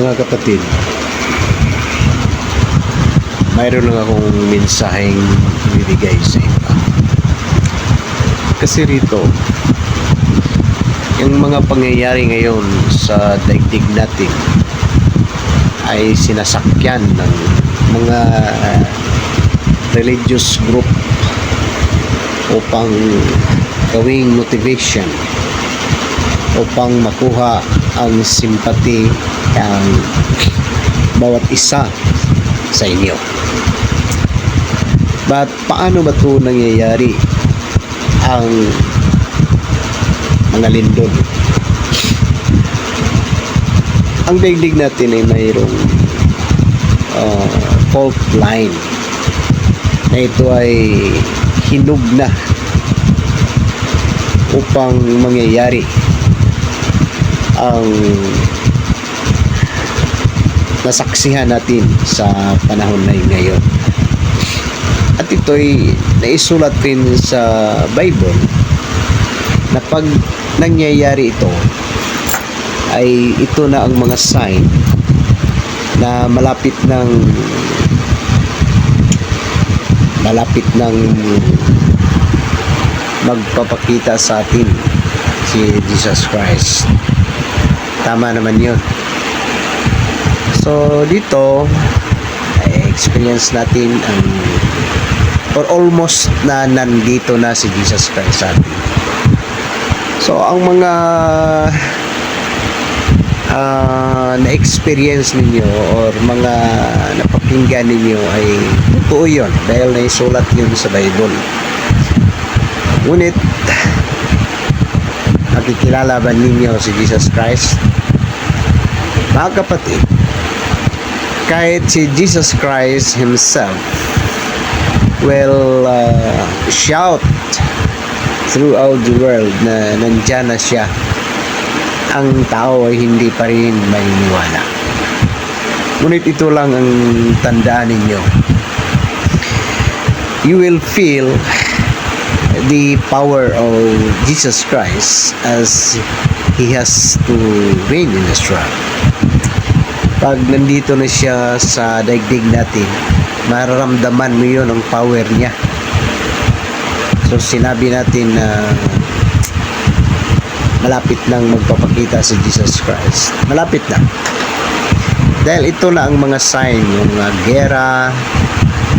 Mga kapatid, mayroon lang akong mensaheng ibibigay sa iba. Kasi rito, yung mga pangyayari ngayon sa daigdig natin ay sinasakyan ng mga religious group upang gawing motivation, upang makuha ang simpati ng bawat isa sa inyo. But paano ba ito nangyayari ang mga lindol? Ang daigdig natin ay mayroong fault line na ito ay hinug na upang mangyayari ang nasaksihan natin sa panahon na ngayon. At ito'y naisulat rin sa Bible na pag nangyayari ito ay ito na ang mga sign na malapit ng magpapakita sa atin si Jesus Christ. Tama naman yun. So dito ay experience natin ang or almost na nandito na si Jesus Christ sa atin. So ang mga na-experience ninyo or mga napakinggan ninyo ay totoo yun dahil naisulat yun sa Bible. Ngunit makikilala ba ninyo si Jesus Christ? Mga kapatid, kahit si Jesus Christ himself will shout throughout the world na nandyan na siya, ang tao ay hindi pa rin maniniwala. Ngunit ito lang ang tandaan ninyo. You will feel the power of Jesus Christ as He has to reign in this world. Pag nandito na siya sa daigdig natin, mararamdaman mo yun ang power niya. So sinabi natin na malapit nang magpapakita si Jesus Christ. Malapit na. Dahil ito na ang mga sign, yung mga gera,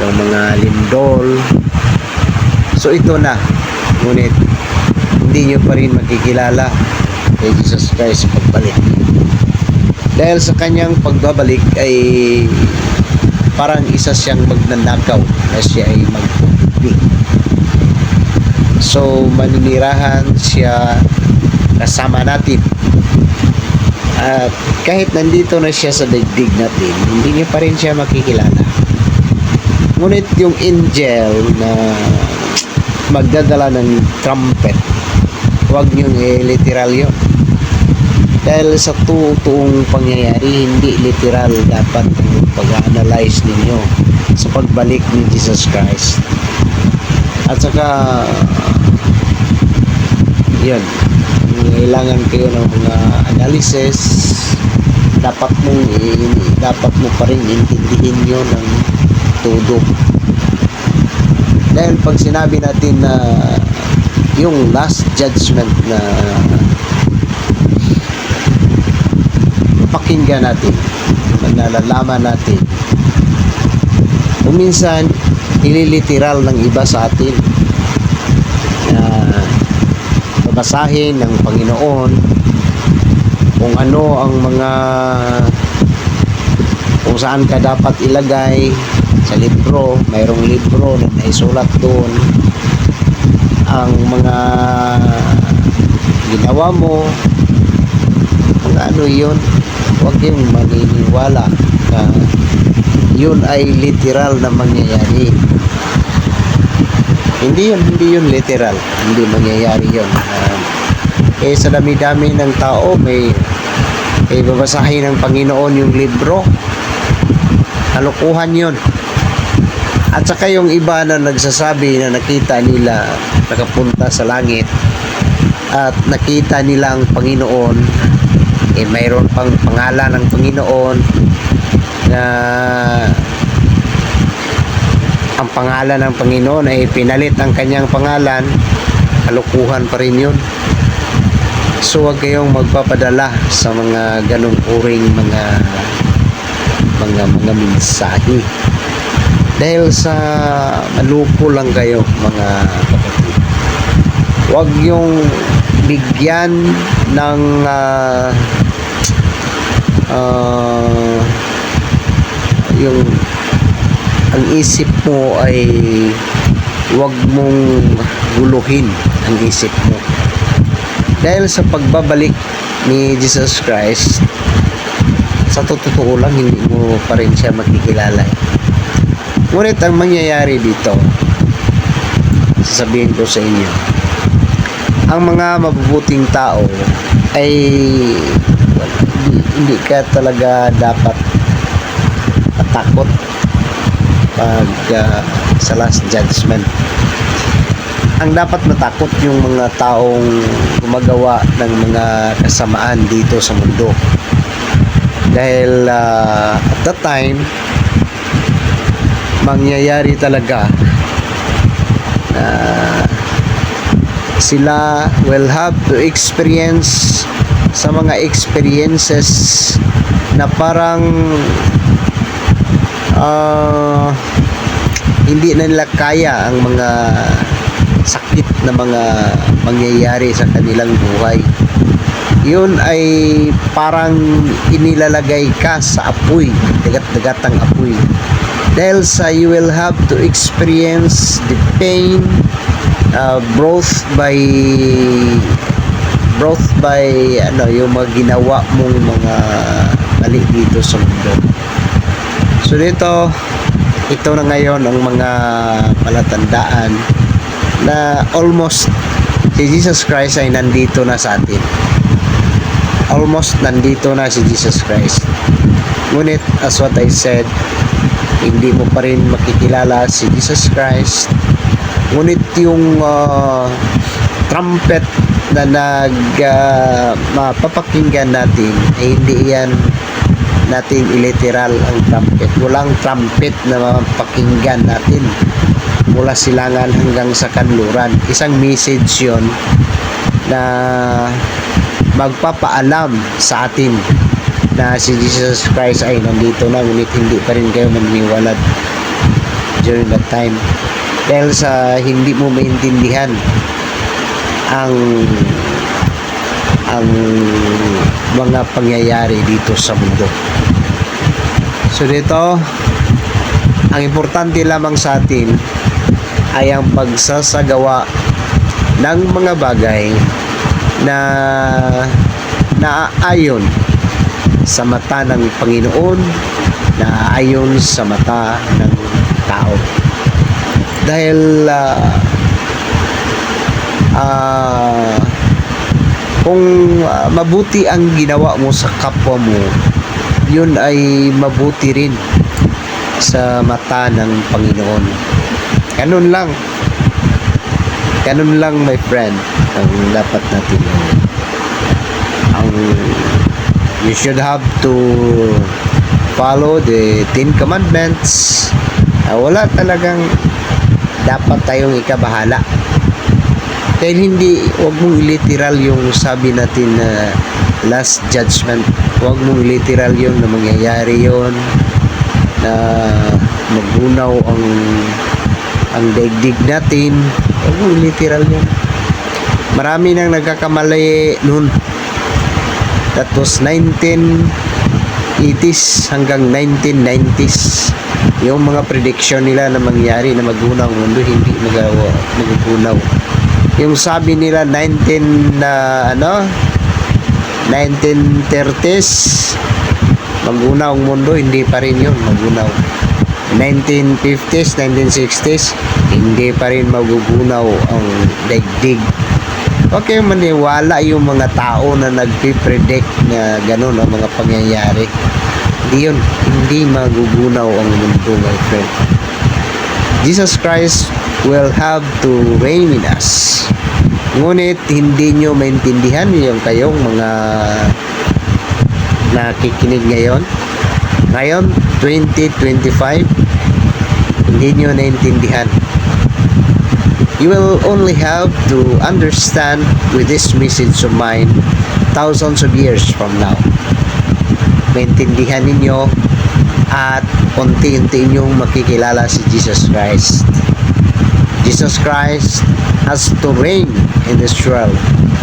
yung mga lindol. So ito na. Ngunit hindi nyo pa rin makikilala kay Jesus Christ pagbalik. Dahil sa kanyang pagbabalik ay parang isa siyang magnanakaw na siya ay magpupuli. So maninirahan siya kasama natin. At kahit nandito na siya sa daigdig natin, hindi niyo pa rin siya makikilala. Ngunit yung angel na magdadala ng trumpet, huwag niyong literal yun. Dahil sa tuong pangyayari, hindi literal dapat pag-analyze ninyo sa pagbalik ni Jesus Christ. At saka yun, kailangan kayo ng mga analysis. Dapat mo pa rin intindihin nyo ng todo. Dahil pag sinabi natin na yung last judgment na pakinggan natin, nalalaman natin, minsan ililiteral ng iba sa atin na babasahin ng Panginoon kung ano ang mga, kung saan ka dapat ilagay sa libro. Mayroong libro na naisulat doon ang mga ginawa mo, kung ano yun. Huwag yung maniniwala na yun ay literal na mangyayari. Hindi yun literal, hindi mangyayari yun. Sa dami-dami ng tao may babasahin ng Panginoon yung libro, kalokohan yun. At saka yung iba na nagsasabi na nakita nila nakapunta sa langit at nakita nila ang Panginoon, mayroon pang pangalan ng Panginoon na ang pangalan ng Panginoon ay pinalit ang kanyang pangalan, kalukuhan pa rin yun. So huwag kayong magpapadala sa mga ganong uring mga mensahe, dahil sa malupo lang kayo mga kapatid. Huwag yung bigyan ng yung ang isip mo ay huwag mong guluhin ang isip mo, dahil sa pagbabalik ni Jesus Christ, sa totoo lang hindi mo pa rin siya makikilala. Ngunit ang mangyayari dito, sasabihin ko sa inyo, ang mga mabubuting tao ay hindi ka talaga dapat matakot pag sa last judgment. Ang dapat matakot yung mga taong gumagawa ng mga kasamaan dito sa mundo, dahil at that time mangyayari talaga na sila will have to experience sa mga experiences na parang hindi na nila kaya ang mga sakit na mga mangyayari sa kanilang buhay. Yun ay parang inilalagay ka sa apoy, dagat-dagatang apoy, dahil sa you will have to experience the pain brought by yung mga ginawa mong mga mali dito sa mundo. So dito, ito na ngayon ang mga palatandaan na almost si Jesus Christ ay nandito na sa atin. Almost nandito na si Jesus Christ. Ngunit as what I said, hindi mo pa rin makikilala si Jesus Christ. Ngunit yung trumpet na mapapakinggan natin ay hindi yan natin iliteral ang trumpet. Walang trumpet na mapakinggan natin mula silangan hanggang sa kanluran. Isang message yon na magpapaalam sa atin na si Jesus Christ ay nandito na, ngunit hindi pa rin kayo maniniwala during that time, dahil sa hindi mo maintindihan ang mga pangyayari dito sa mundo. So dito, ang importante lamang sa atin ay ang pagsasagawa ng mga bagay na naaayon sa mata ng Panginoon, naaayon sa mata ng tao. Dahil kung mabuti ang ginawa mo sa kapwa mo, yun ay mabuti rin sa mata ng Panginoon. Ganun lang. Ganun lang, my friend, ang dapat natin you should have to follow the 10 commandments. Wala talagang dapat tayong ikabahala, dahil hindi, wag mong literal yung sabi natin na last judgment. Wag mong literal yung na mangyayari yon, na magunaw ang daigdig natin. Wag mong literal yun. Marami nang nagkakamali noon. That was 1980s hanggang 1990s. Yung mga prediction nila na mangyari na magunaw ang mundo, hindi magugunaw. Yung sabi nila 1930s magunaw ang mundo, hindi pa rin yun magunaw. 1950s, 1960s, hindi pa rin magugunaw ang daigdig. Okay, maniwala yung mga tao na nagpipredict na gano'n ang mga pangyayari. Hindi magugunaw ang mundo, my friend. Jesus Christ will have to reign in us. Ngunit hindi nyo maintindihan yung kayong mga nakikinig ngayon. Ngayon, 2025, hindi nyo naintindihan. You will only have to understand with this message of mine thousands of years from now. Maintindihan ninyo at unti-unti inyong makikilala si Jesus Christ. Jesus Christ has to reign in this world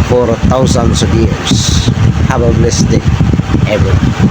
for thousands of years. Have a blessed day, everyone.